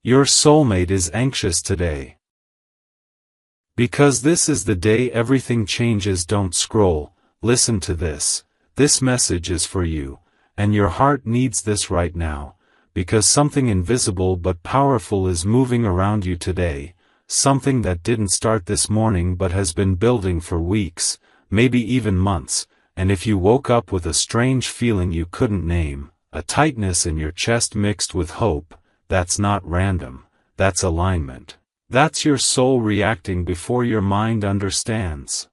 Your soulmate is anxious today. Because this is the day everything changes. Don't scroll, listen to this. This message is for you, and your heart needs this right now, because something invisible but powerful is moving around you today, something that didn't start this morning but has been building for weeks, maybe even months, and if you woke up with a strange feeling you couldn't name, a tightness in your chest mixed with hope, that's not random, that's alignment. That's your soul reacting before your mind understands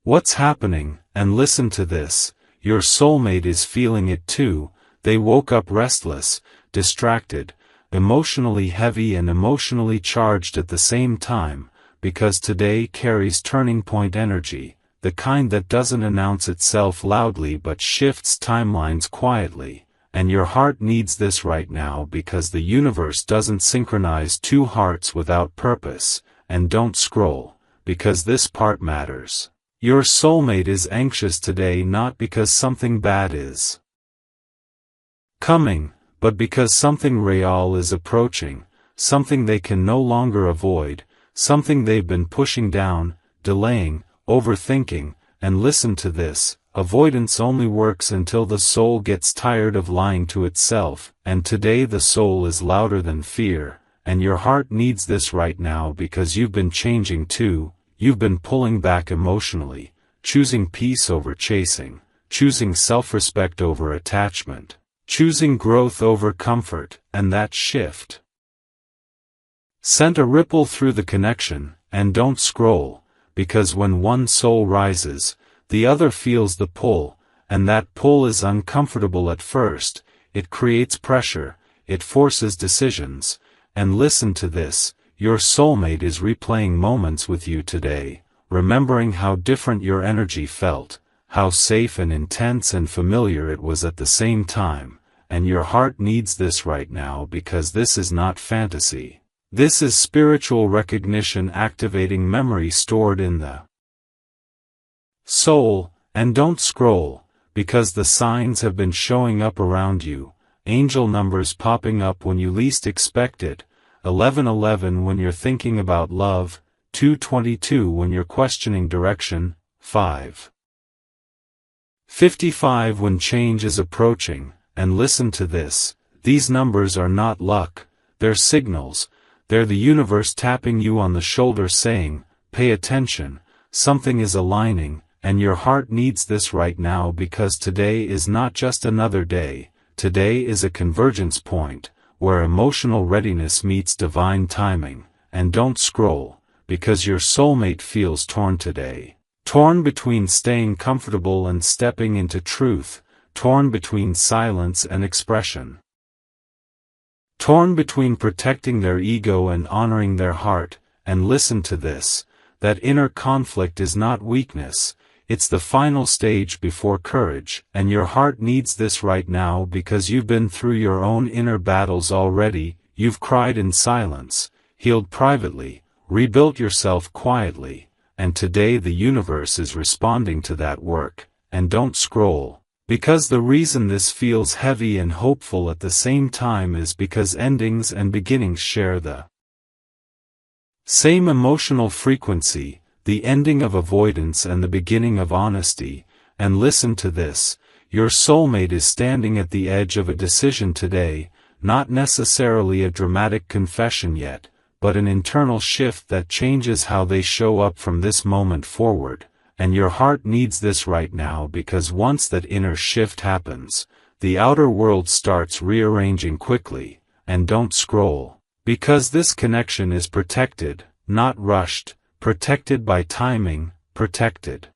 what's happening. And listen to this, your soulmate is feeling it too. They woke up restless, distracted, emotionally heavy and emotionally charged at the same time, because today carries turning point energy, the kind that doesn't announce itself loudly but shifts timelines quietly. And your heart needs this right now because the universe doesn't synchronize two hearts without purpose. And don't scroll, because this part matters. Your soulmate is anxious today not because something bad is coming, but because something real is approaching, something they can no longer avoid, something they've been pushing down, delaying, overthinking. And listen to this. Avoidance only works until the soul gets tired of lying to itself, and today the soul is louder than fear, and your heart needs this right now because you've been changing too. You've been pulling back emotionally, choosing peace over chasing, choosing self-respect over attachment, choosing growth over comfort, and that shift sent a ripple through the connection. And don't scroll, because when one soul rises, the other feels the pull, and that pull is uncomfortable at first. It creates pressure, it forces decisions. And listen to this, your soulmate is replaying moments with you today, remembering how different your energy felt, how safe and intense and familiar it was at the same time. And your heart needs this right now because this is not fantasy. This is spiritual recognition activating memory stored in the soul. And don't scroll, because the signs have been showing up around you, angel numbers popping up when you least expect it, 1111 when you're thinking about love, 222 when you're questioning direction, 555 when change is approaching. And listen to this, these numbers are not luck, they're signals, they're the universe tapping you on the shoulder saying, pay attention, something is aligning. And your heart needs this right now because today is not just another day, today is a convergence point, where emotional readiness meets divine timing. And don't scroll, because your soulmate feels torn today. Torn between staying comfortable and stepping into truth, torn between silence and expression. Torn between protecting their ego and honoring their heart. And listen to this, that inner conflict is not weakness. It's the final stage before courage, and your heart needs this right now because you've been through your own inner battles already. You've cried in silence, healed privately, rebuilt yourself quietly, and today the universe is responding to that work. And don't scroll, because the reason this feels heavy and hopeful at the same time is because endings and beginnings share the same emotional frequency. The ending of avoidance and the beginning of honesty. And listen to this, your soulmate is standing at the edge of a decision today, not necessarily a dramatic confession yet, but an internal shift that changes how they show up from this moment forward. And your heart needs this right now because once that inner shift happens, the outer world starts rearranging quickly. And don't scroll, because this connection is protected, not rushed. Protected by timing, protected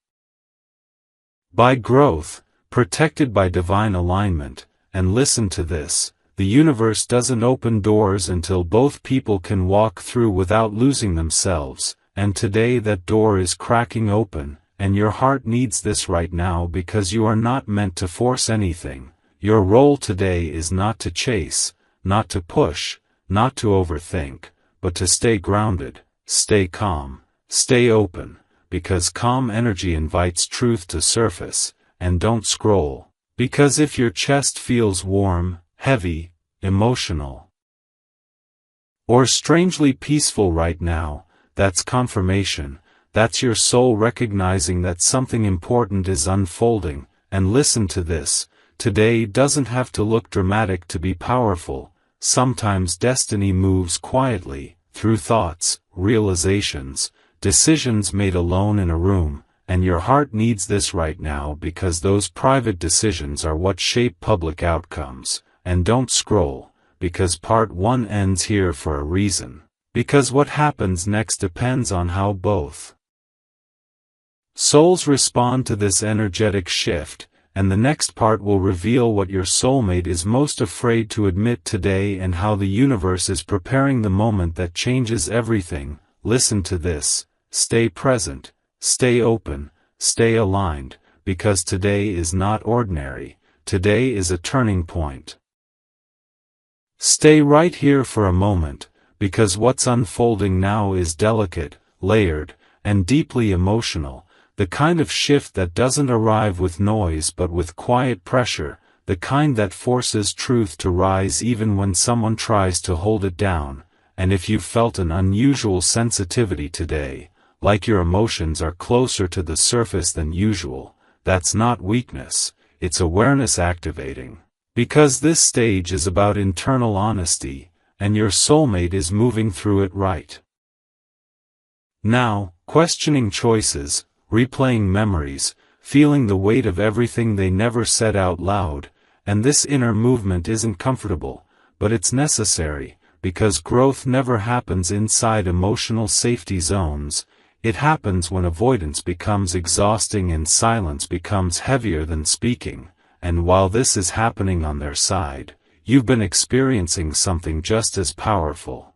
by growth, protected by divine alignment. And listen to this, the universe doesn't open doors until both people can walk through without losing themselves, and today that door is cracking open. And your heart needs this right now because you are not meant to force anything. Your role today is not to chase, not to push, not to overthink, but to stay grounded, stay calm. Stay open, because calm energy invites truth to surface. And don't scroll, because if your chest feels warm, heavy, emotional, or strangely peaceful right now, that's confirmation. That's your soul recognizing that something important is unfolding. And listen to this, today doesn't have to look dramatic to be powerful. Sometimes destiny moves quietly, through thoughts, realizations, decisions made alone in a room, and your heart needs this right now because those private decisions are what shape public outcomes. And don't scroll, because part 1 ends here for a reason. Because what happens next depends on how both souls respond to this energetic shift, and the next part will reveal what your soulmate is most afraid to admit today and how the universe is preparing the moment that changes everything. Listen to this, stay present, stay open, stay aligned, because today is not ordinary, today is a turning point. Stay right here for a moment, because what's unfolding now is delicate, layered, and deeply emotional. The kind of shift that doesn't arrive with noise but with quiet pressure, the kind that forces truth to rise even when someone tries to hold it down. And if you've felt an unusual sensitivity today, like your emotions are closer to the surface than usual, that's not weakness, it's awareness activating. Because this stage is about internal honesty, and your soulmate is moving through it right now, questioning choices, replaying memories, feeling the weight of everything they never said out loud. And this inner movement isn't comfortable, but it's necessary, because growth never happens inside emotional safety zones. It happens when avoidance becomes exhausting and silence becomes heavier than speaking. And while this is happening on their side, you've been experiencing something just as powerful.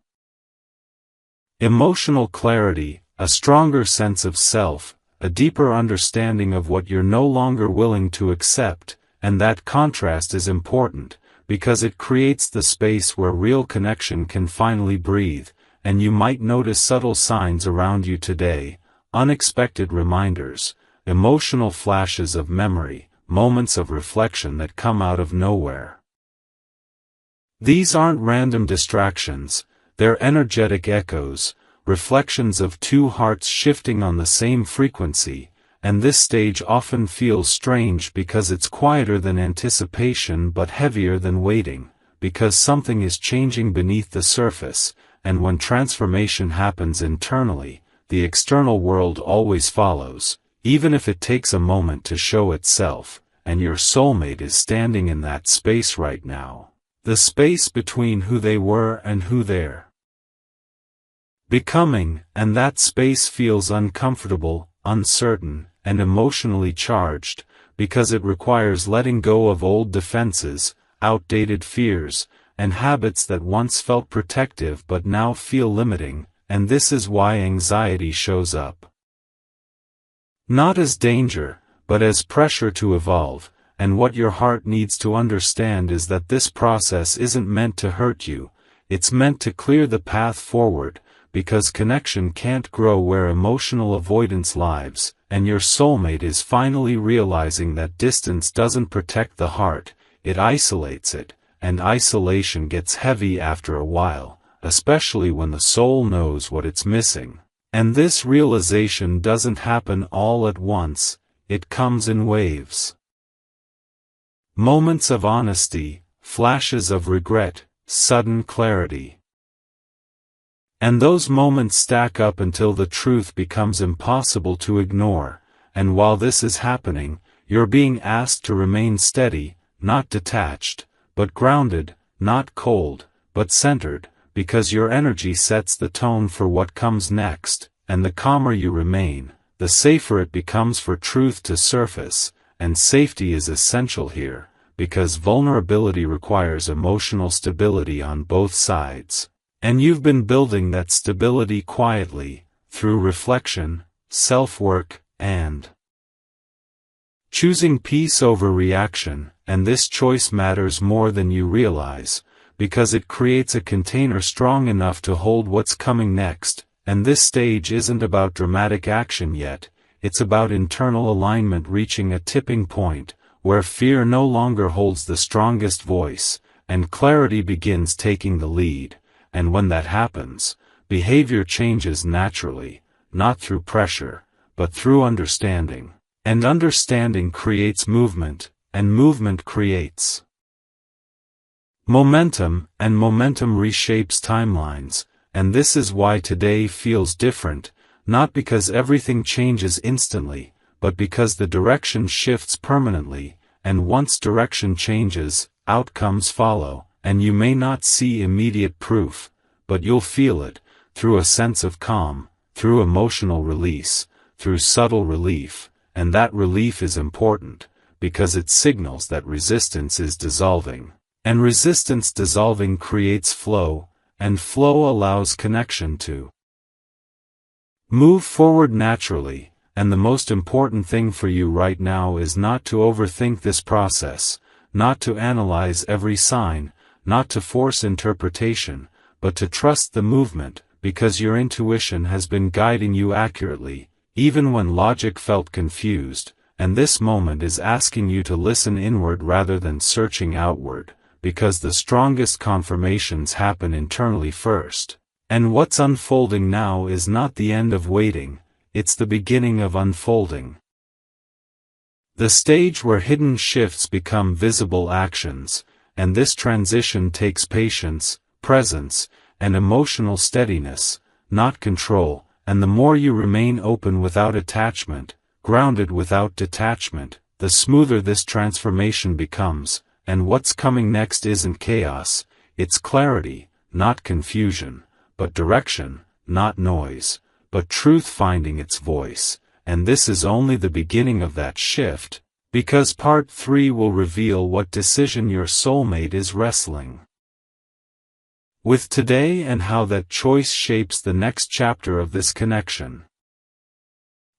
Emotional clarity, a stronger sense of self, a deeper understanding of what you're no longer willing to accept. And that contrast is important, because it creates the space where real connection can finally breathe. And you might notice subtle signs around you today, unexpected reminders, emotional flashes of memory, moments of reflection that come out of nowhere. These aren't random distractions, they're energetic echoes, reflections of two hearts shifting on the same frequency. And this stage often feels strange because it's quieter than anticipation but heavier than waiting, because something is changing beneath the surface. And when transformation happens internally, the external world always follows, even if it takes a moment to show itself. And your soulmate is standing in that space right now, the space between who they were and who they're becoming. And that space feels uncomfortable, uncertain, and emotionally charged, because it requires letting go of old defenses, outdated fears, and habits that once felt protective but now feel limiting. And this is why anxiety shows up. Not as danger, but as pressure to evolve. And what your heart needs to understand is that this process isn't meant to hurt you, it's meant to clear the path forward, because connection can't grow where emotional avoidance lives. And your soulmate is finally realizing that distance doesn't protect the heart, it isolates it. And isolation gets heavy after a while, especially when the soul knows what it's missing. And this realization doesn't happen all at once, it comes in waves. Moments of honesty, flashes of regret, sudden clarity. And those moments stack up until the truth becomes impossible to ignore. And while this is happening, you're being asked to remain steady, not detached, but grounded, not cold, but centered, because your energy sets the tone for what comes next. And the calmer you remain, the safer it becomes for truth to surface. And safety is essential here, because vulnerability requires emotional stability on both sides. And you've been building that stability quietly, through reflection, self-work, and choosing peace over reaction. And this choice matters more than you realize, because it creates a container strong enough to hold what's coming next. And this stage isn't about dramatic action yet, it's about internal alignment reaching a tipping point, where fear no longer holds the strongest voice, and clarity begins taking the lead. and when that happens, behavior changes naturally, not through pressure, but through understanding. And understanding creates movement, and movement creates momentum, and momentum reshapes timelines, and this is why today feels different, not because everything changes instantly, but because the direction shifts permanently, and once direction changes, outcomes follow, and you may not see immediate proof, but you'll feel it, through a sense of calm, through emotional release, through subtle relief, and that relief is important, because it signals that resistance is dissolving. And resistance dissolving creates flow, and flow allows connection to move forward naturally, and the most important thing for you right now is not to overthink this process, not to analyze every sign, not to force interpretation, but to trust the movement, because your intuition has been guiding you accurately, even when logic felt confused, and this moment is asking you to listen inward rather than searching outward, because the strongest confirmations happen internally first. And what's unfolding now is not the end of waiting, it's the beginning of unfolding. The stage where hidden shifts become visible actions, and this transition takes patience, presence, and emotional steadiness, not control, and the more you remain open without attachment, grounded without detachment, the smoother this transformation becomes. And what's coming next isn't chaos, it's clarity, not confusion, but direction, not noise, but truth finding its voice, and this is only the beginning of that shift, because part 3 will reveal what decision your soulmate is wrestling with today and how that choice shapes the next chapter of this connection.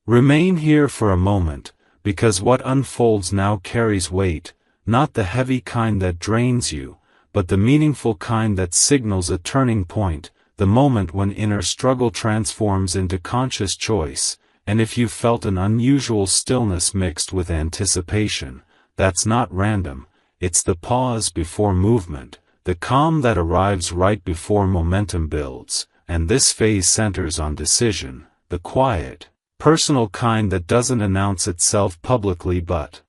Remain here for a moment, because what unfolds now carries weight, not the heavy kind that drains you, but the meaningful kind that signals a turning point, the moment when inner struggle transforms into conscious choice, and if you felt an unusual stillness mixed with anticipation, that's not random, it's the pause before movement, the calm that arrives right before momentum builds, and this phase centers on decision, the quiet, personal kind that doesn't announce itself publicly but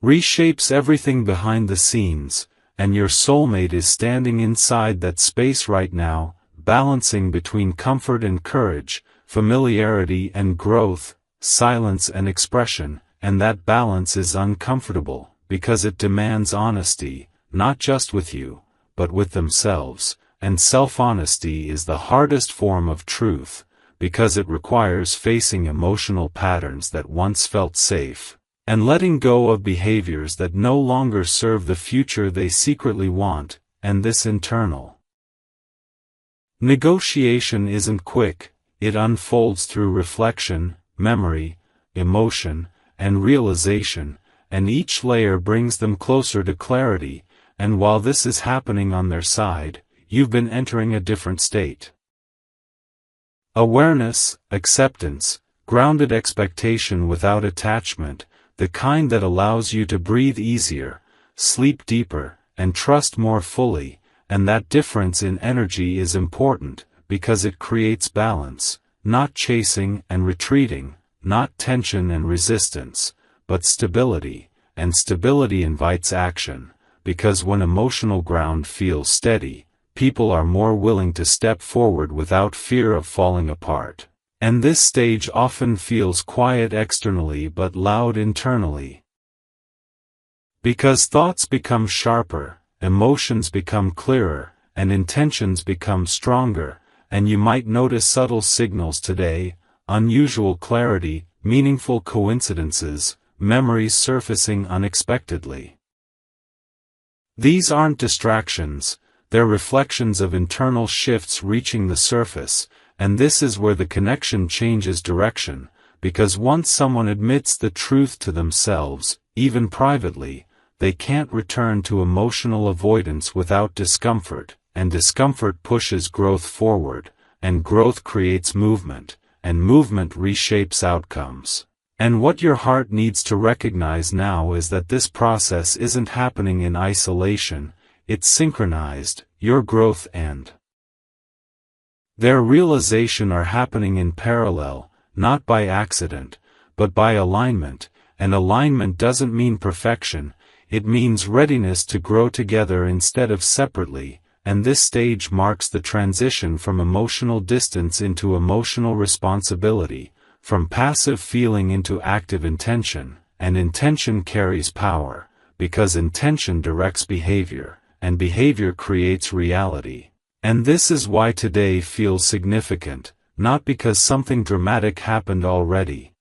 reshapes everything behind the scenes, and your soulmate is standing inside that space right now, balancing between comfort and courage, familiarity and growth, silence and expression, and that balance is uncomfortable, because it demands honesty, not just with you, but with themselves, and self-honesty is the hardest form of truth, because it requires facing emotional patterns that once felt safe, and letting go of behaviors that no longer serve the future they secretly want, and this internal negotiation isn't quick, it unfolds through reflection, memory, emotion, and realization, and each layer brings them closer to clarity, and while this is happening on their side, you've been entering a different state. Awareness, acceptance, grounded expectation without attachment, the kind that allows you to breathe easier, sleep deeper, and trust more fully, and that difference in energy is important, because it creates balance, not chasing and retreating, not tension and resistance, but stability, and stability invites action, because when emotional ground feels steady, people are more willing to step forward without fear of falling apart. And this stage often feels quiet externally but loud internally. Because thoughts become sharper, emotions become clearer, and intentions become stronger, and you might notice subtle signals today, unusual clarity, meaningful coincidences, memories surfacing unexpectedly. These aren't distractions, they're reflections of internal shifts reaching the surface, and this is where the connection changes direction, because once someone admits the truth to themselves, even privately, they can't return to emotional avoidance without discomfort, and discomfort pushes growth forward, and growth creates movement, and movement reshapes outcomes. And what your heart needs to recognize now is that this process isn't happening in isolation, it's synchronized. Your growth and their realization are happening in parallel, not by accident, but by alignment, and alignment doesn't mean perfection, it means readiness to grow together instead of separately, and this stage marks the transition from emotional distance into emotional responsibility, from passive feeling into active intention, and intention carries power, because intention directs behavior, and behavior creates reality. And this is why today feels significant, not because something dramatic happened already,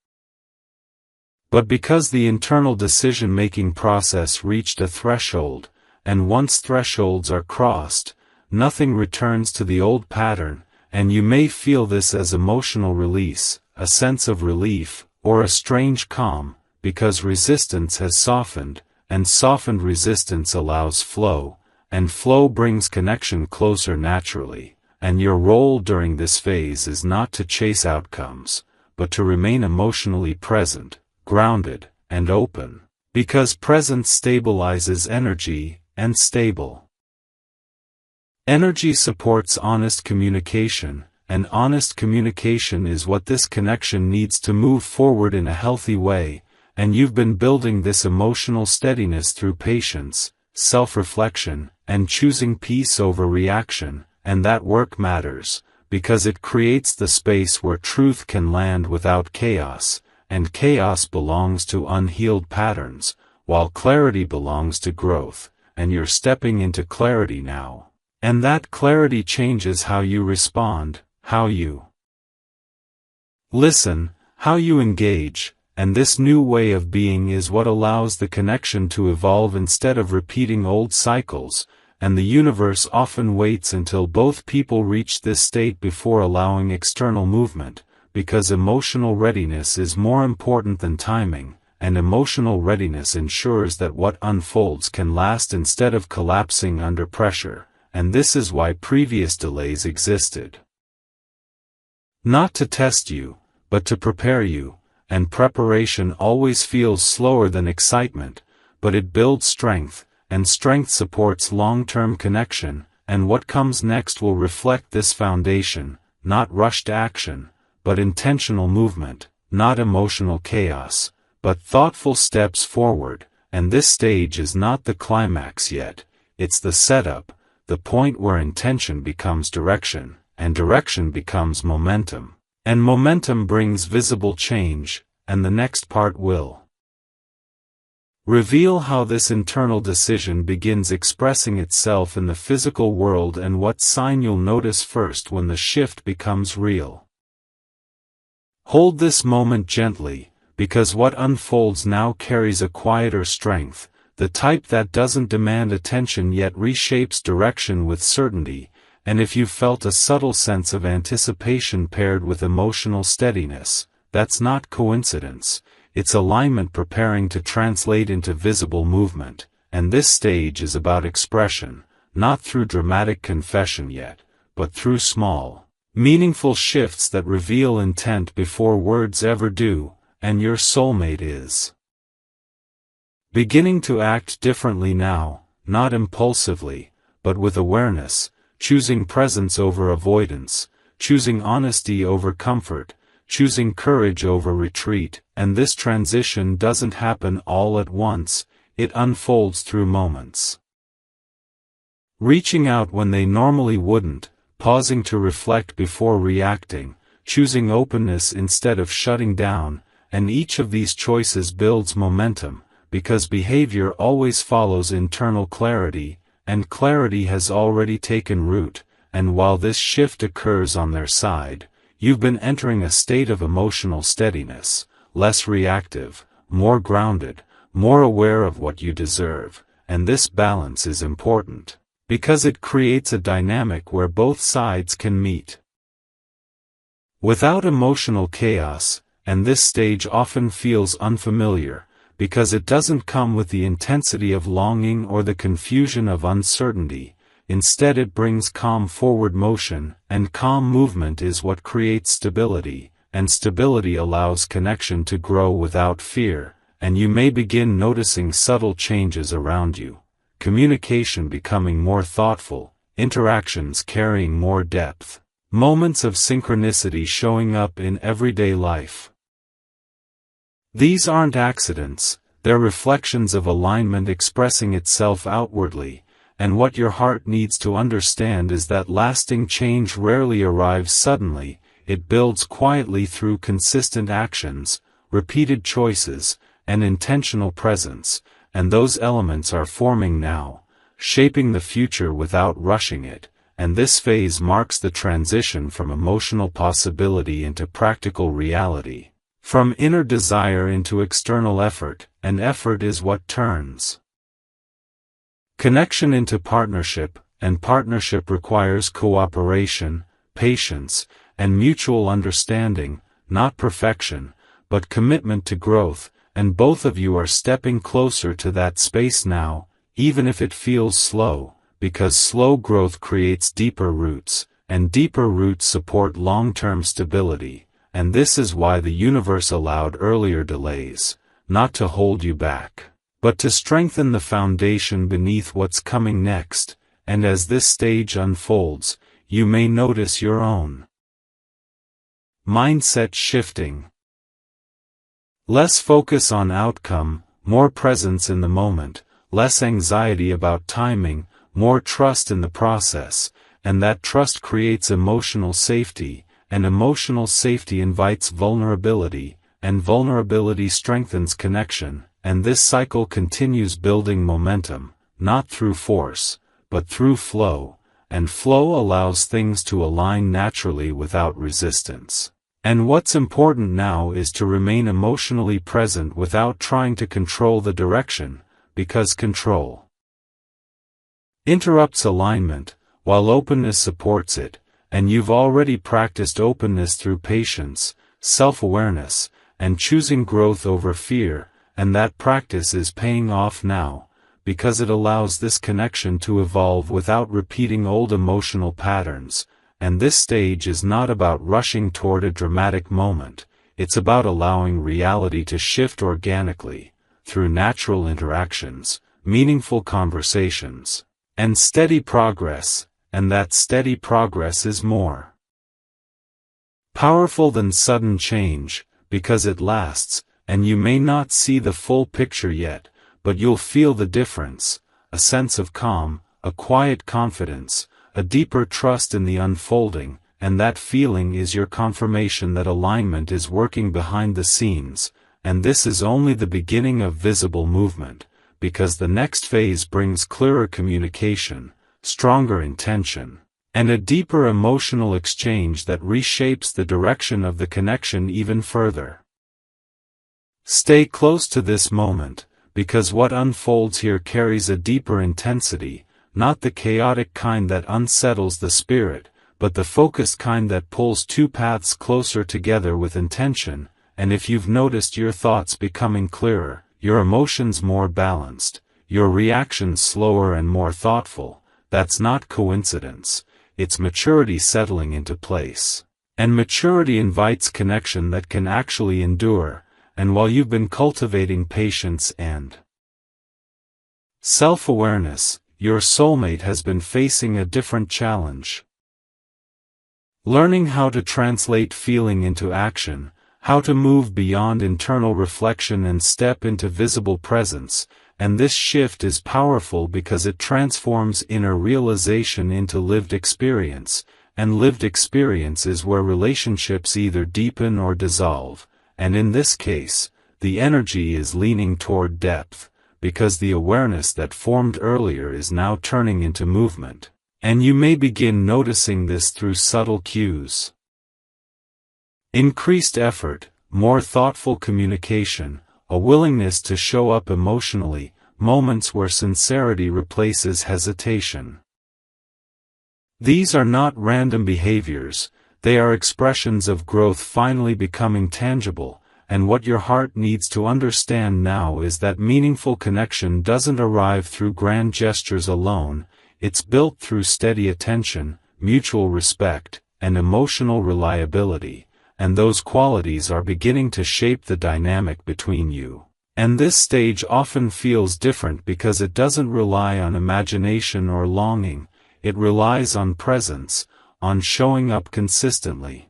but because the internal decision-making process reached a threshold, and once thresholds are crossed, nothing returns to the old pattern, and you may feel this as emotional release, a sense of relief, or a strange calm, because resistance has softened, and softened resistance allows flow, and flow brings connection closer naturally, and your role during this phase is not to chase outcomes, but to remain emotionally present, grounded, and open, because presence stabilizes energy, and stable energy supports honest communication, and honest communication is what this connection needs to move forward in a healthy way, and you've been building this emotional steadiness through patience, self-reflection, and choosing peace over reaction, and that work matters, because it creates the space where truth can land without chaos, and chaos belongs to unhealed patterns, while clarity belongs to growth, and you're stepping into clarity now. And that clarity changes how you respond, how you listen, how you engage, and this new way of being is what allows the connection to evolve instead of repeating old cycles, and the universe often waits until both people reach this state before allowing external movement, because emotional readiness is more important than timing, and emotional readiness ensures that what unfolds can last instead of collapsing under pressure, and this is why previous delays existed. Not to test you, but to prepare you. And preparation always feels slower than excitement, but it builds strength, and strength supports long-term connection, and what comes next will reflect this foundation, not rushed action, but intentional movement, not emotional chaos, but thoughtful steps forward, and this stage is not the climax yet, it's the setup, the point where intention becomes direction, and direction becomes momentum. And momentum brings visible change, and the next part will reveal how this internal decision begins expressing itself in the physical world and what sign you'll notice first when the shift becomes real. Hold this moment gently, because what unfolds now carries a quieter strength, the type that doesn't demand attention yet reshapes direction with certainty. And if you've felt a subtle sense of anticipation paired with emotional steadiness, that's not coincidence, it's alignment preparing to translate into visible movement, and this stage is about expression, not through dramatic confession yet, but through small, meaningful shifts that reveal intent before words ever do, and your soulmate is beginning to act differently now, not impulsively, but with awareness, choosing presence over avoidance, choosing honesty over comfort, choosing courage over retreat, and this transition doesn't happen all at once, it unfolds through moments. Reaching out when they normally wouldn't, pausing to reflect before reacting, choosing openness instead of shutting down, and each of these choices builds momentum, because behavior always follows internal clarity, and clarity has already taken root, and while this shift occurs on their side, you've been entering a state of emotional steadiness, less reactive, more grounded, more aware of what you deserve, and this balance is important, because it creates a dynamic where both sides can meet without emotional chaos, and this stage often feels unfamiliar, because it doesn't come with the intensity of longing or the confusion of uncertainty, instead it brings calm forward motion, and calm movement is what creates stability, and stability allows connection to grow without fear, and you may begin noticing subtle changes around you, communication becoming more thoughtful, interactions carrying more depth, moments of synchronicity showing up in everyday life. These aren't accidents, they're reflections of alignment expressing itself outwardly, and what your heart needs to understand is that lasting change rarely arrives suddenly, it builds quietly through consistent actions, repeated choices, and intentional presence, and those elements are forming now, shaping the future without rushing it, and this phase marks the transition from emotional possibility into practical reality, from inner desire into external effort, and effort is what turns connection into partnership, and partnership requires cooperation, patience, and mutual understanding, not perfection, but commitment to growth, and both of you are stepping closer to that space now, even if it feels slow, because slow growth creates deeper roots, and deeper roots support long-term stability, and this is why the universe allowed earlier delays, not to hold you back, but to strengthen the foundation beneath what's coming next, and as this stage unfolds, you may notice your own mindset shifting. Less focus on outcome, more presence in the moment, less anxiety about timing, more trust in the process, and that trust creates emotional safety, and emotional safety invites vulnerability, and vulnerability strengthens connection, and this cycle continues building momentum, not through force, but through flow, and flow allows things to align naturally without resistance. And what's important now is to remain emotionally present without trying to control the direction, because control interrupts alignment, while openness supports it, and you've already practiced openness through patience, self-awareness, and choosing growth over fear, and that practice is paying off now, because it allows this connection to evolve without repeating old emotional patterns, and this stage is not about rushing toward a dramatic moment, it's about allowing reality to shift organically, through natural interactions, meaningful conversations, and steady progress, and that steady progress is more powerful than sudden change, because it lasts, and you may not see the full picture yet, but you'll feel the difference, a sense of calm, a quiet confidence, a deeper trust in the unfolding, and that feeling is your confirmation that alignment is working behind the scenes, and this is only the beginning of visible movement, because the next phase brings clearer communication, stronger intention, and a deeper emotional exchange that reshapes the direction of the connection even further. Stay close to this moment, because what unfolds here carries a deeper intensity, not the chaotic kind that unsettles the spirit, but the focused kind that pulls two paths closer together with intention, and if you've noticed your thoughts becoming clearer, your emotions more balanced, your reactions slower and more thoughtful, that's not coincidence, it's maturity settling into place. And maturity invites connection that can actually endure, and while you've been cultivating patience and self-awareness, your soulmate has been facing a different challenge. Learning how to translate feeling into action, how to move beyond internal reflection and step into visible presence, and this shift is powerful because it transforms inner realization into lived experience, and lived experience is where relationships either deepen or dissolve, and in this case, the energy is leaning toward depth, because the awareness that formed earlier is now turning into movement, and you may begin noticing this through subtle cues. Increased effort, more thoughtful communication, a willingness to show up emotionally, moments where sincerity replaces hesitation. These are not random behaviors, they are expressions of growth finally becoming tangible, and what your heart needs to understand now is that meaningful connection doesn't arrive through grand gestures alone, it's built through steady attention, mutual respect, and emotional reliability, and those qualities are beginning to shape the dynamic between you. And this stage often feels different because it doesn't rely on imagination or longing, it relies on presence, on showing up consistently.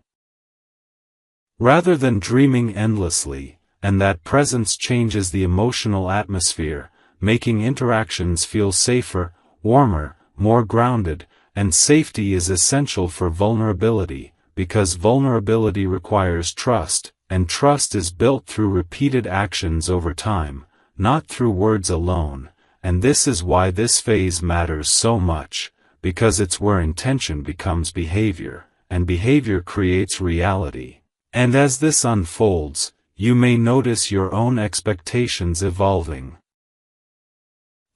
Rather than dreaming endlessly, and that presence changes the emotional atmosphere, making interactions feel safer, warmer, more grounded, and safety is essential for vulnerability, because vulnerability requires trust, and trust is built through repeated actions over time, not through words alone, and this is why this phase matters so much, because it's where intention becomes behavior, and behavior creates reality. And as this unfolds, you may notice your own expectations evolving.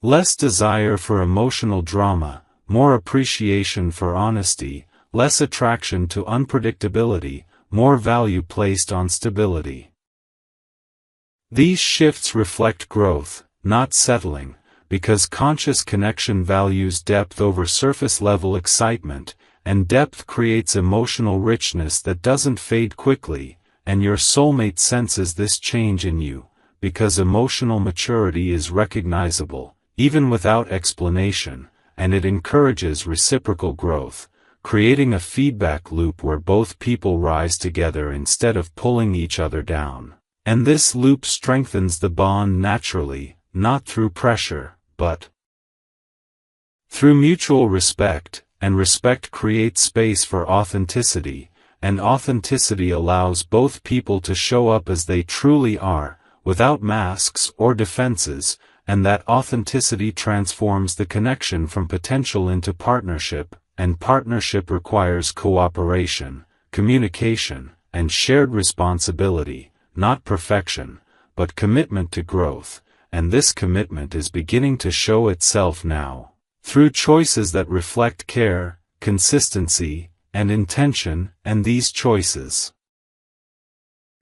Less desire for emotional drama, more appreciation for honesty, less attraction to unpredictability, more value placed on stability. These shifts reflect growth, not settling, because conscious connection values depth over surface-level excitement, and depth creates emotional richness that doesn't fade quickly, and your soulmate senses this change in you, because emotional maturity is recognizable, even without explanation, and it encourages reciprocal growth, creating a feedback loop where both people rise together instead of pulling each other down. And this loop strengthens the bond naturally, not through pressure, but through mutual respect, and respect creates space for authenticity, and authenticity allows both people to show up as they truly are, without masks or defenses, and that authenticity transforms the connection from potential into partnership, and partnership requires cooperation, communication, and shared responsibility, not perfection, but commitment to growth, and this commitment is beginning to show itself now, through choices that reflect care, consistency, and intention, and these choices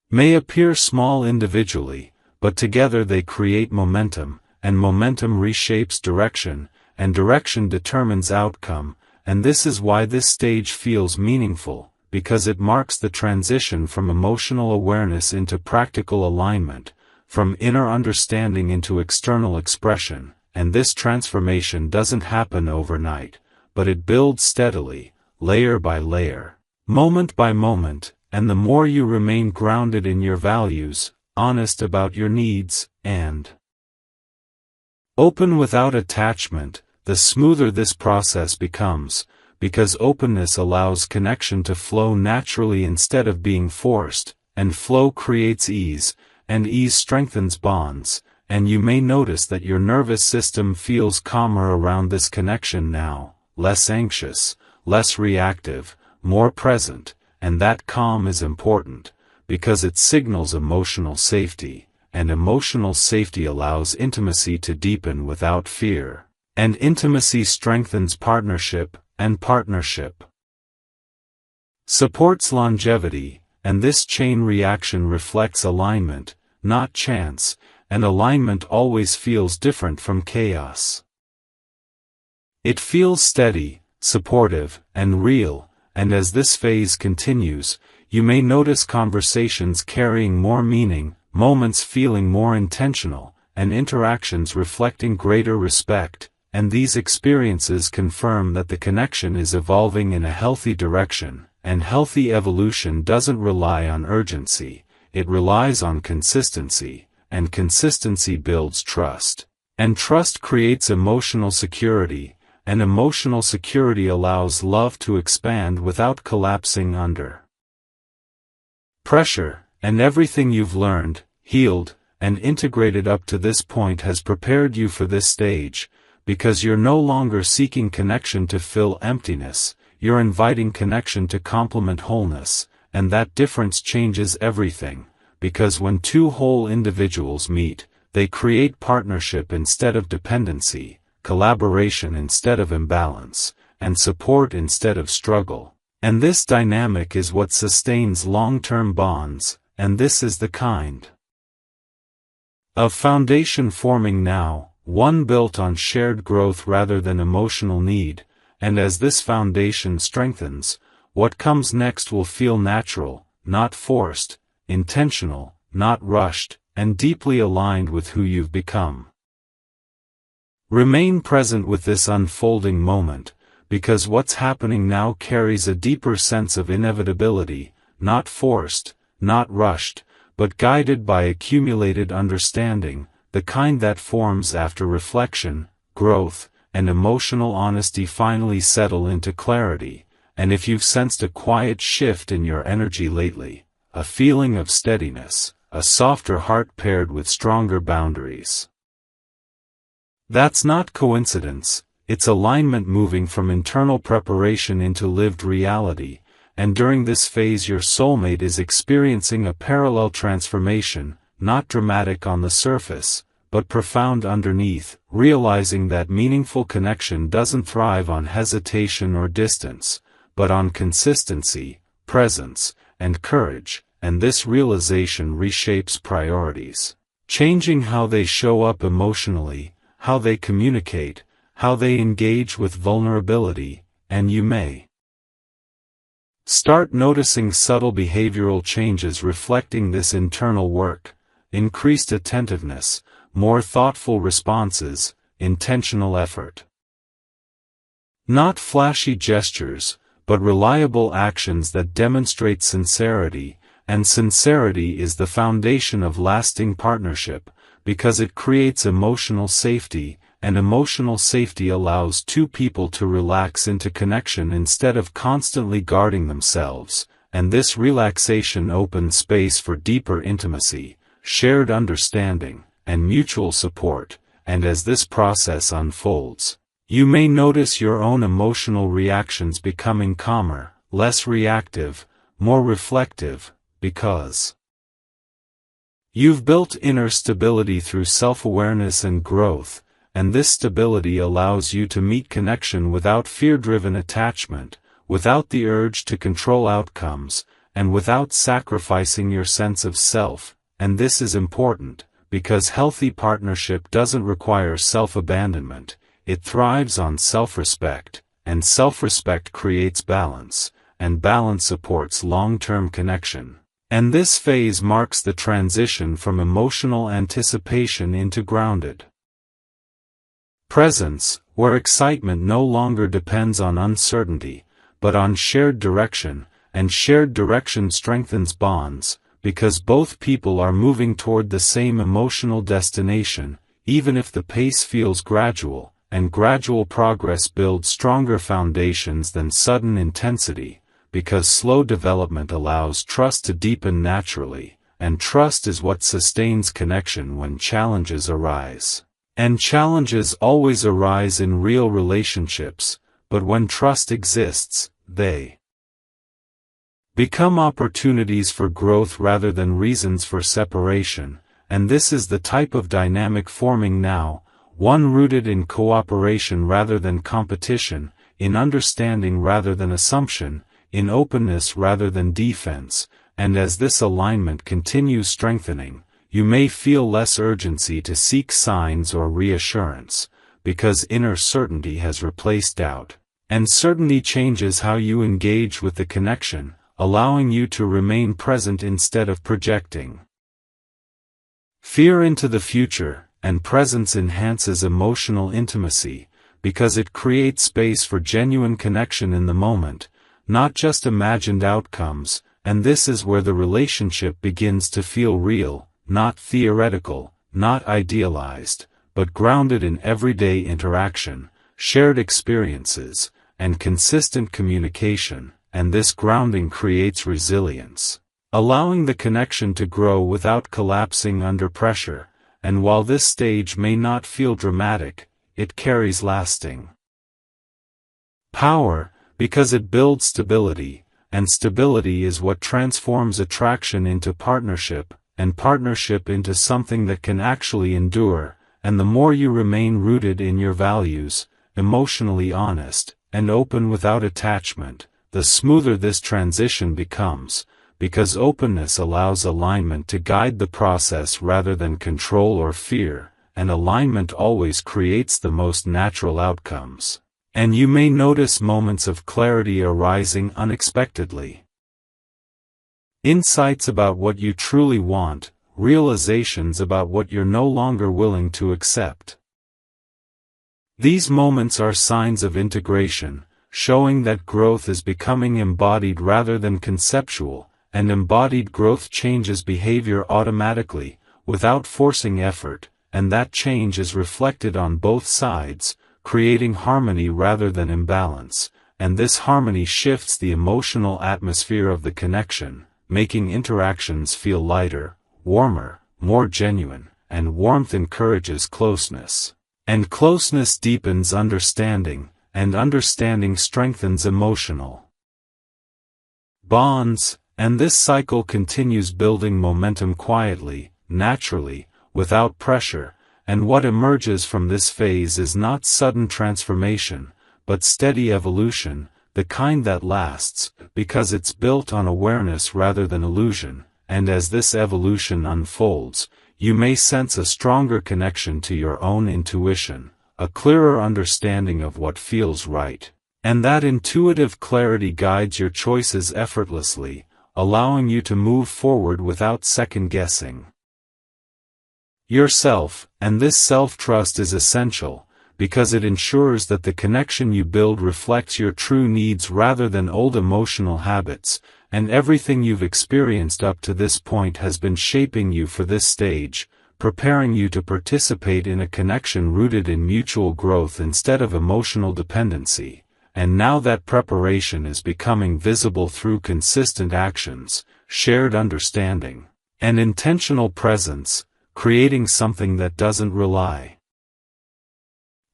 may appear small individually, but together they create momentum, and momentum reshapes direction, and direction determines outcome, and this is why this stage feels meaningful, because it marks the transition from emotional awareness into practical alignment, from inner understanding into external expression, and this transformation doesn't happen overnight, but it builds steadily, layer by layer, moment by moment, and the more you remain grounded in your values, honest about your needs, and open without attachment, the smoother this process becomes, because openness allows connection to flow naturally instead of being forced, and flow creates ease, and ease strengthens bonds, and you may notice that your nervous system feels calmer around this connection now, less anxious, less reactive, more present, and that calm is important, because it signals emotional safety, and emotional safety allows intimacy to deepen without fear, and intimacy strengthens partnership, and partnership supports longevity, and this chain reaction reflects alignment, not chance, and alignment always feels different from chaos. It feels steady, supportive, and real, and as this phase continues, you may notice conversations carrying more meaning, moments feeling more intentional, and interactions reflecting greater respect, and these experiences confirm that the connection is evolving in a healthy direction, and healthy evolution doesn't rely on urgency, it relies on consistency, and consistency builds trust. And trust creates emotional security, and emotional security allows love to expand without collapsing under pressure, and everything you've learned, healed, and integrated up to this point has prepared you for this stage, because you're no longer seeking connection to fill emptiness, you're inviting connection to complement wholeness, and that difference changes everything, because when two whole individuals meet, they create partnership instead of dependency, collaboration instead of imbalance, and support instead of struggle. And this dynamic is what sustains long-term bonds, and this is the kind of foundation forming now, one built on shared growth rather than emotional need, and as this foundation strengthens, what comes next will feel natural, not forced, intentional, not rushed, and deeply aligned with who you've become. Remain present with this unfolding moment, because what's happening now carries a deeper sense of inevitability, not forced, not rushed, but guided by accumulated understanding, the kind that forms after reflection, growth, and emotional honesty finally settle into clarity. And if you've sensed a quiet shift in your energy lately, a feeling of steadiness, a softer heart paired with stronger boundaries, that's not coincidence, it's alignment moving from internal preparation into lived reality, and during this phase your soulmate is experiencing a parallel transformation, not dramatic on the surface, but profound underneath, realizing that meaningful connection doesn't thrive on hesitation or distance, but on consistency, presence, and courage, and this realization reshapes priorities, changing how they show up emotionally, how they communicate, how they engage with vulnerability, and you may start noticing subtle behavioral changes reflecting this internal work: increased attentiveness, more thoughtful responses, intentional effort. Not flashy gestures, but reliable actions that demonstrate sincerity, and sincerity is the foundation of lasting partnership, because it creates emotional safety, and emotional safety allows two people to relax into connection instead of constantly guarding themselves, and this relaxation opens space for deeper intimacy, shared understanding, and mutual support. And as this process unfolds, you may notice your own emotional reactions becoming calmer, less reactive, more reflective, because you've built inner stability through self-awareness and growth, and this stability allows you to meet connection without fear-driven attachment, without the urge to control outcomes, and without sacrificing your sense of self. And this is important, because healthy partnership doesn't require self-abandonment. It thrives on self-respect, and self-respect creates balance, and balance supports long-term connection. And this phase marks the transition from emotional anticipation into grounded presence, where excitement no longer depends on uncertainty, but on shared direction, and shared direction strengthens bonds, because both people are moving toward the same emotional destination, even if the pace feels gradual. And gradual progress builds stronger foundations than sudden intensity, because slow development allows trust to deepen naturally, and trust is what sustains connection when challenges arise. And challenges always arise in real relationships, but when trust exists, they become opportunities for growth rather than reasons for separation, and this is the type of dynamic forming now, one rooted in cooperation rather than competition, in understanding rather than assumption, in openness rather than defense. And as this alignment continues strengthening, you may feel less urgency to seek signs or reassurance, because inner certainty has replaced doubt. And certainty changes how you engage with the connection, allowing you to remain present instead of projecting fear into the future. And presence enhances emotional intimacy, because it creates space for genuine connection in the moment, not just imagined outcomes, and this is where the relationship begins to feel real, not theoretical, not idealized, but grounded in everyday interaction, shared experiences, and consistent communication, and this grounding creates resilience, allowing the connection to grow without collapsing under pressure. And while this stage may not feel dramatic, it carries lasting power, because it builds stability, and stability is what transforms attraction into partnership, and partnership into something that can actually endure. And the more you remain rooted in your values, emotionally honest, and open without attachment, the smoother this transition becomes, because openness allows alignment to guide the process rather than control or fear, and alignment always creates the most natural outcomes. And you may notice moments of clarity arising unexpectedly. Insights about what you truly want, realizations about what you're no longer willing to accept. These moments are signs of integration, showing that growth is becoming embodied rather than conceptual, and embodied growth changes behavior automatically, without forcing effort, and that change is reflected on both sides, creating harmony rather than imbalance, and this harmony shifts the emotional atmosphere of the connection, making interactions feel lighter, warmer, more genuine, and warmth encourages closeness. And closeness deepens understanding, and understanding strengthens emotional bonds, and this cycle continues building momentum quietly, naturally, without pressure, and what emerges from this phase is not sudden transformation, but steady evolution, the kind that lasts, because it's built on awareness rather than illusion, and as this evolution unfolds, you may sense a stronger connection to your own intuition, a clearer understanding of what feels right, and that intuitive clarity guides your choices effortlessly, allowing you to move forward without second-guessing yourself, and this self-trust is essential, because it ensures that the connection you build reflects your true needs rather than old emotional habits, and everything you've experienced up to this point has been shaping you for this stage, preparing you to participate in a connection rooted in mutual growth instead of emotional dependency, and now that preparation is becoming visible through consistent actions, shared understanding, and intentional presence, creating something that doesn't rely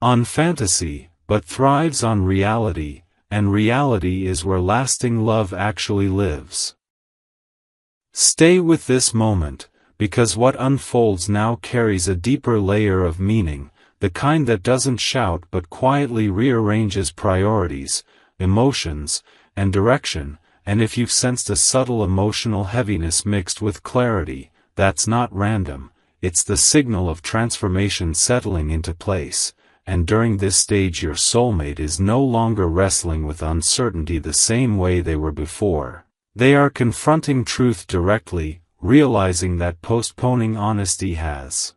on fantasy, but thrives on reality, and reality is where lasting love actually lives. Stay with this moment, because what unfolds now carries a deeper layer of meaning, the kind that doesn't shout but quietly rearranges priorities, emotions, and direction, and if you've sensed a subtle emotional heaviness mixed with clarity, that's not random, it's the signal of transformation settling into place. And during this stage your soulmate is no longer wrestling with uncertainty the same way they were before. They are confronting truth directly, realizing that postponing honesty has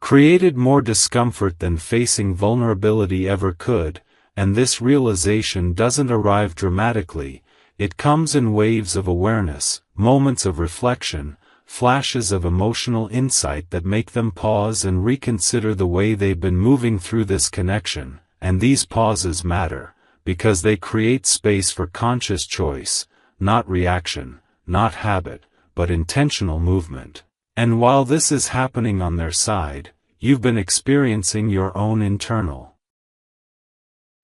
created more discomfort than facing vulnerability ever could, and this realization doesn't arrive dramatically, it comes in waves of awareness, moments of reflection, flashes of emotional insight that make them pause and reconsider the way they've been moving through this connection, and these pauses matter, because they create space for conscious choice, not reaction, not habit, but intentional movement. And while this is happening on their side, you've been experiencing your own internal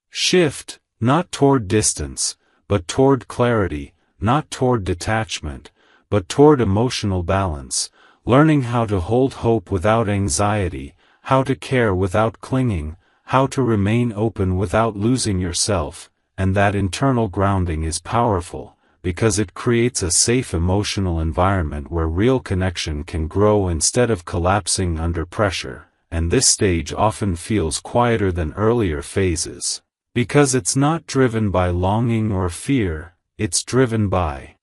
shift, not toward distance, but toward clarity, not toward detachment, but toward emotional balance, learning how to hold hope without anxiety, how to care without clinging, how to remain open without losing yourself, and that internal grounding is powerful, because it creates a safe emotional environment where real connection can grow instead of collapsing under pressure, and this stage often feels quieter than earlier phases, because it's not driven by longing or fear, it's driven by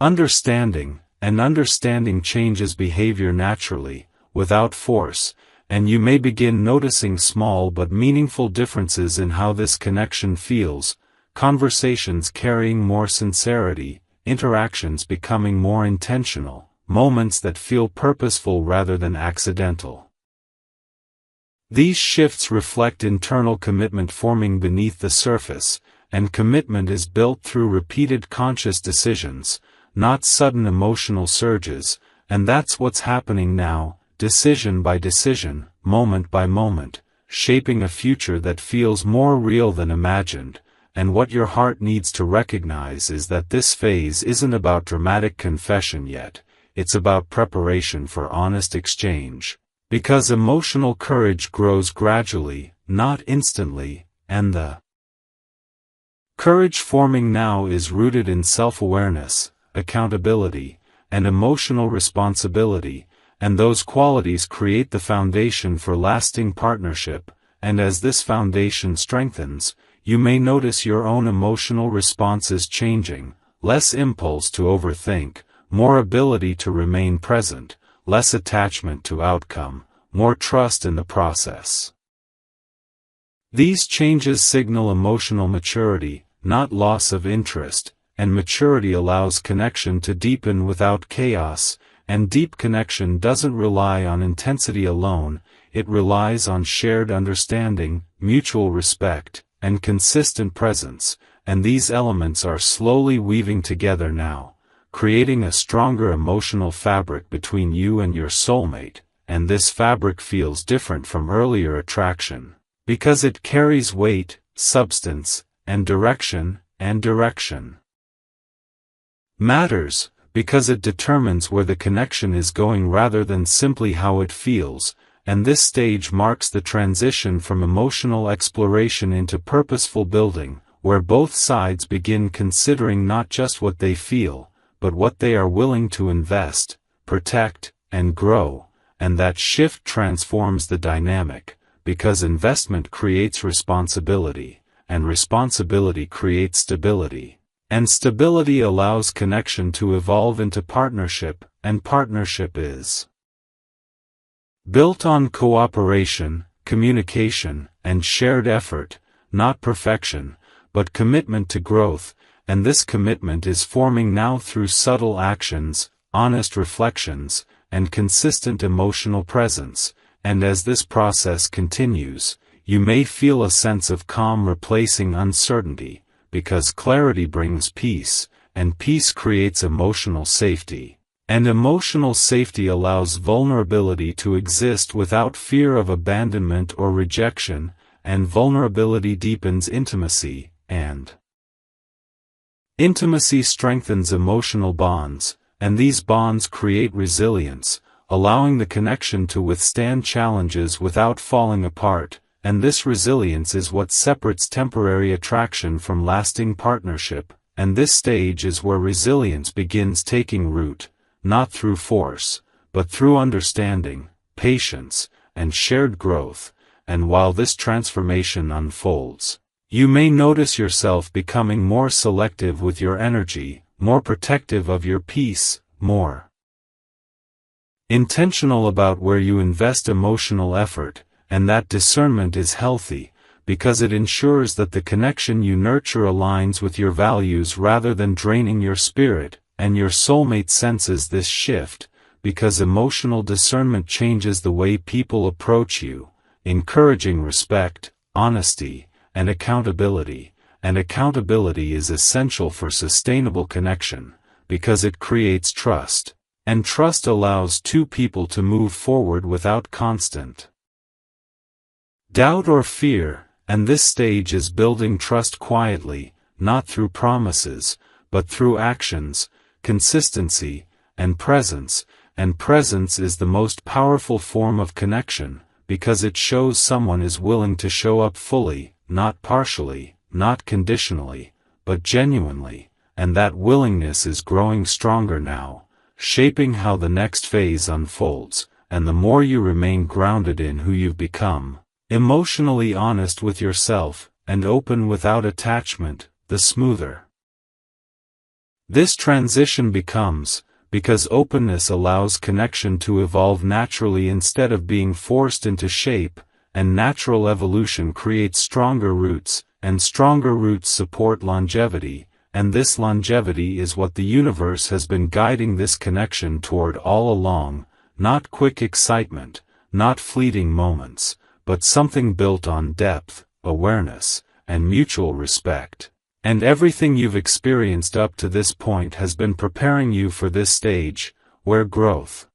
understanding, and understanding changes behavior naturally, without force, and you may begin noticing small but meaningful differences in how this connection feels, conversations carrying more sincerity, interactions becoming more intentional, moments that feel purposeful rather than accidental. These shifts reflect internal commitment forming beneath the surface, and commitment is built through repeated conscious decisions, not sudden emotional surges, and that's what's happening now, decision by decision, moment by moment, shaping a future that feels more real than imagined, and what your heart needs to recognize is that this phase isn't about dramatic confession yet, it's about preparation for honest exchange, because emotional courage grows gradually, not instantly, and the courage forming now is rooted in self-awareness, accountability, and emotional responsibility, and those qualities create the foundation for lasting partnership, and as this foundation strengthens, you may notice your own emotional responses changing, less impulse to overthink, more ability to remain present, less attachment to outcome, more trust in the process. These changes signal emotional maturity, not loss of interest, and maturity allows connection to deepen without chaos, and deep connection doesn't rely on intensity alone, it relies on shared understanding, mutual respect, and consistent presence, and these elements are slowly weaving together now, creating a stronger emotional fabric between you and your soulmate, and this fabric feels different from earlier attraction, because it carries weight, substance, and direction, matters, because it determines where the connection is going rather than simply how it feels, and this stage marks the transition from emotional exploration into purposeful building, where both sides begin considering not just what they feel, but what they are willing to invest, protect, and grow, and that shift transforms the dynamic, because investment creates responsibility, and responsibility creates stability, and stability allows connection to evolve into partnership, and partnership is built on cooperation, communication, and shared effort, not perfection, but commitment to growth, and this commitment is forming now through subtle actions, honest reflections, and consistent emotional presence, and as this process continues, you may feel a sense of calm replacing uncertainty, because clarity brings peace, and peace creates emotional safety, and emotional safety allows vulnerability to exist without fear of abandonment or rejection, and vulnerability deepens intimacy, and intimacy strengthens emotional bonds, and these bonds create resilience, allowing the connection to withstand challenges without falling apart, and this resilience is what separates temporary attraction from lasting partnership, and this stage is where resilience begins taking root, not through force, but through understanding, patience, and shared growth, and while this transformation unfolds, you may notice yourself becoming more selective with your energy, more protective of your peace, more intentional about where you invest emotional effort, and that discernment is healthy, because it ensures that the connection you nurture aligns with your values rather than draining your spirit, and your soulmate senses this shift, because emotional discernment changes the way people approach you, encouraging respect, honesty, and accountability is essential for sustainable connection, because it creates trust, and trust allows two people to move forward without constant doubt or fear, and this stage is building trust quietly, not through promises, but through actions, consistency, and presence is the most powerful form of connection, because it shows someone is willing to show up fully, not partially, not conditionally, but genuinely, and that willingness is growing stronger now, shaping how the next phase unfolds, and the more you remain grounded in who you've become, emotionally honest with yourself, and open without attachment, the smoother this transition becomes, because openness allows connection to evolve naturally instead of being forced into shape, and natural evolution creates stronger roots, and stronger roots support longevity, and this longevity is what the universe has been guiding this connection toward all along, not quick excitement, not fleeting moments, but something built on depth, awareness, and mutual respect. And everything you've experienced up to this point has been preparing you for this stage, where growth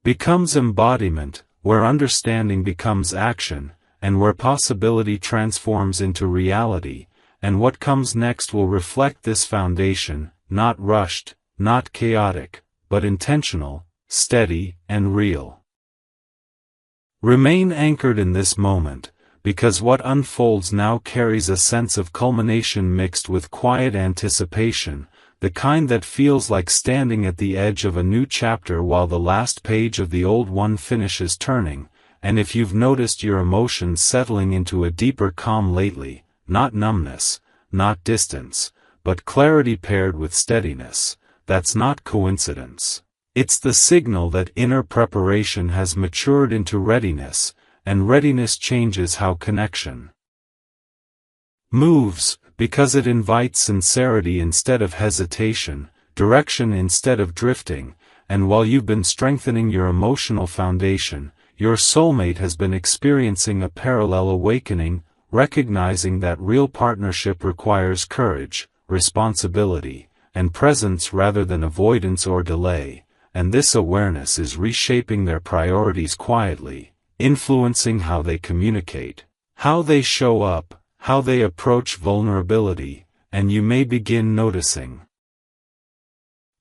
becomes embodiment, where understanding becomes action, and where possibility transforms into reality, and what comes next will reflect this foundation, not rushed, not chaotic, but intentional, steady, and real. Remain anchored in this moment, because what unfolds now carries a sense of culmination mixed with quiet anticipation, the kind that feels like standing at the edge of a new chapter while the last page of the old one finishes turning, and if you've noticed your emotions settling into a deeper calm lately, not numbness, not distance, but clarity paired with steadiness, that's not coincidence. It's the signal that inner preparation has matured into readiness, and readiness changes how connection moves, because it invites sincerity instead of hesitation, direction instead of drifting, and while you've been strengthening your emotional foundation, your soulmate has been experiencing a parallel awakening, recognizing that real partnership requires courage, responsibility, and presence rather than avoidance or delay, and this awareness is reshaping their priorities quietly, influencing how they communicate, how they show up, how they approach vulnerability, and you may begin noticing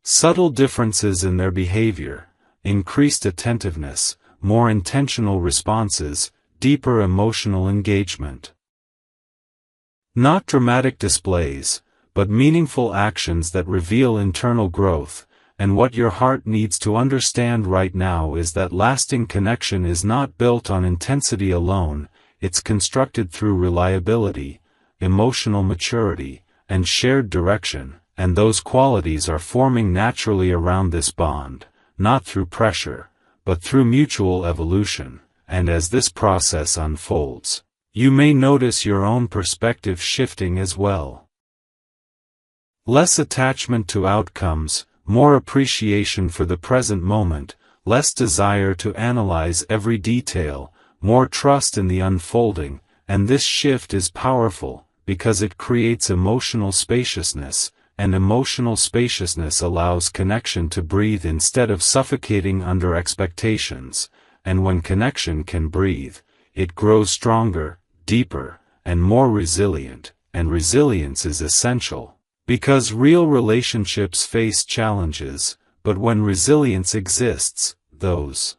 subtle differences in their behavior, increased attentiveness, more intentional responses, deeper emotional engagement. Not dramatic displays, but meaningful actions that reveal internal growth, and what your heart needs to understand right now is that lasting connection is not built on intensity alone, it's constructed through reliability, emotional maturity, and shared direction, and those qualities are forming naturally around this bond, not through pressure, but through mutual evolution, and as this process unfolds, you may notice your own perspective shifting as well. Less attachment to outcomes, more appreciation for the present moment, less desire to analyze every detail, more trust in the unfolding, and this shift is powerful, because it creates emotional spaciousness, and emotional spaciousness allows connection to breathe instead of suffocating under expectations, and when connection can breathe, it grows stronger, deeper, and more resilient, and resilience is essential, because real relationships face challenges, but when resilience exists, those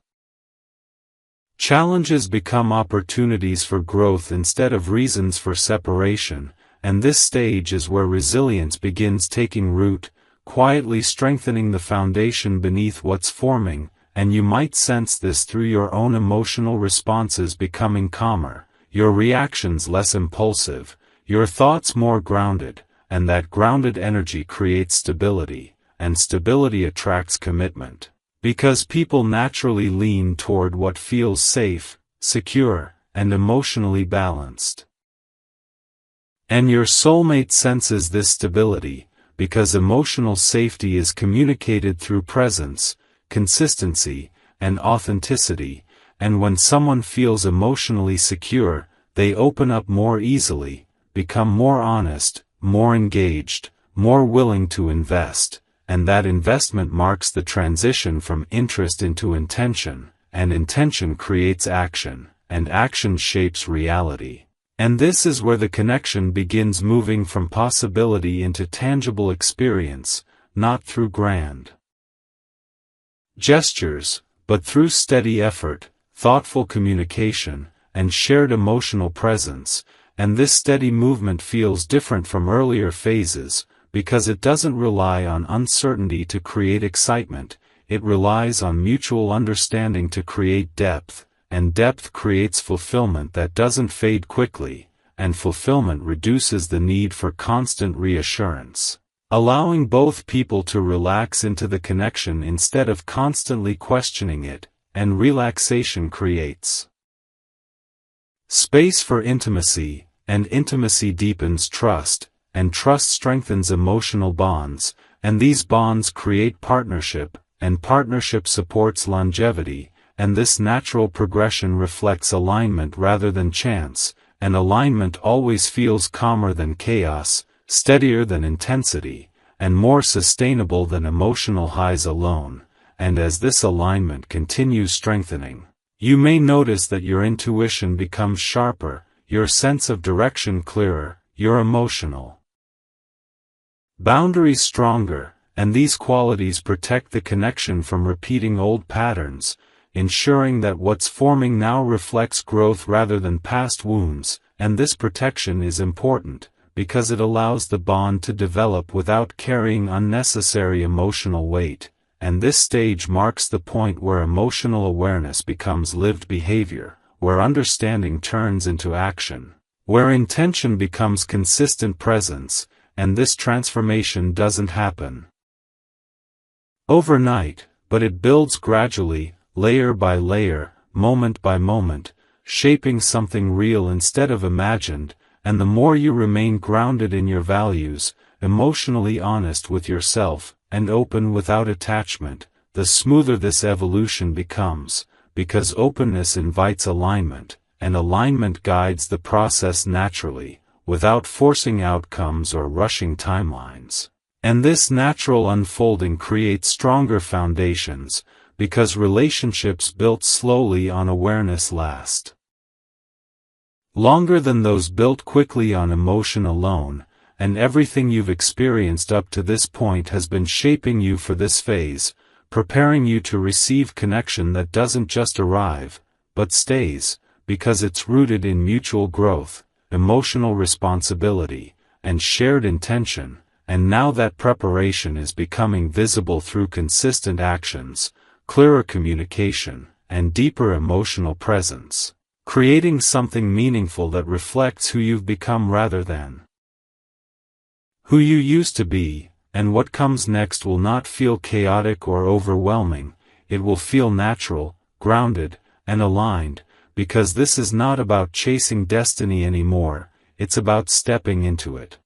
challenges become opportunities for growth instead of reasons for separation, and this stage is where resilience begins taking root, quietly strengthening the foundation beneath what's forming, and you might sense this through your own emotional responses becoming calmer, your reactions less impulsive, your thoughts more grounded, and that grounded energy creates stability, and stability attracts commitment. Because people naturally lean toward what feels safe, secure, and emotionally balanced. And your soulmate senses this stability, because emotional safety is communicated through presence, consistency, and authenticity, and when someone feels emotionally secure, they open up more easily, become more honest, more engaged, more willing to invest, and that investment marks the transition from interest into intention, and intention creates action, and action shapes reality. And this is where the connection begins moving from possibility into tangible experience, not through grand gestures, but through steady effort, thoughtful communication, and shared emotional presence, and this steady movement feels different from earlier phases, because it doesn't rely on uncertainty to create excitement, it relies on mutual understanding to create depth, and depth creates fulfillment that doesn't fade quickly, and fulfillment reduces the need for constant reassurance, allowing both people to relax into the connection instead of constantly questioning it, and relaxation creates space for intimacy, and intimacy deepens trust, and trust strengthens emotional bonds, and these bonds create partnership, and partnership supports longevity, and this natural progression reflects alignment rather than chance, and alignment always feels calmer than chaos, steadier than intensity, and more sustainable than emotional highs alone, and as this alignment continues strengthening, you may notice that your intuition becomes sharper, your sense of direction clearer, your emotional boundaries stronger, and these qualities protect the connection from repeating old patterns, ensuring that what's forming now reflects growth rather than past wounds, and this protection is important, because it allows the bond to develop without carrying unnecessary emotional weight, and this stage marks the point where emotional awareness becomes lived behavior, where understanding turns into action, where intention becomes consistent presence, and this transformation doesn't happen overnight, but it builds gradually, layer by layer, moment by moment, shaping something real instead of imagined, and the more you remain grounded in your values, emotionally honest with yourself, and open without attachment, the smoother this evolution becomes, because openness invites alignment, and alignment guides the process naturally, without forcing outcomes or rushing timelines. And this natural unfolding creates stronger foundations, because relationships built slowly on awareness last longer than those built quickly on emotion alone, and everything you've experienced up to this point has been shaping you for this phase, preparing you to receive connection that doesn't just arrive, but stays, because it's rooted in mutual growth, emotional responsibility, and shared intention, and now that preparation is becoming visible through consistent actions, clearer communication, and deeper emotional presence, creating something meaningful that reflects who you've become rather than who you used to be. And what comes next will not feel chaotic or overwhelming, it will feel natural, grounded, and aligned, because this is not about chasing destiny anymore, it's about stepping into it.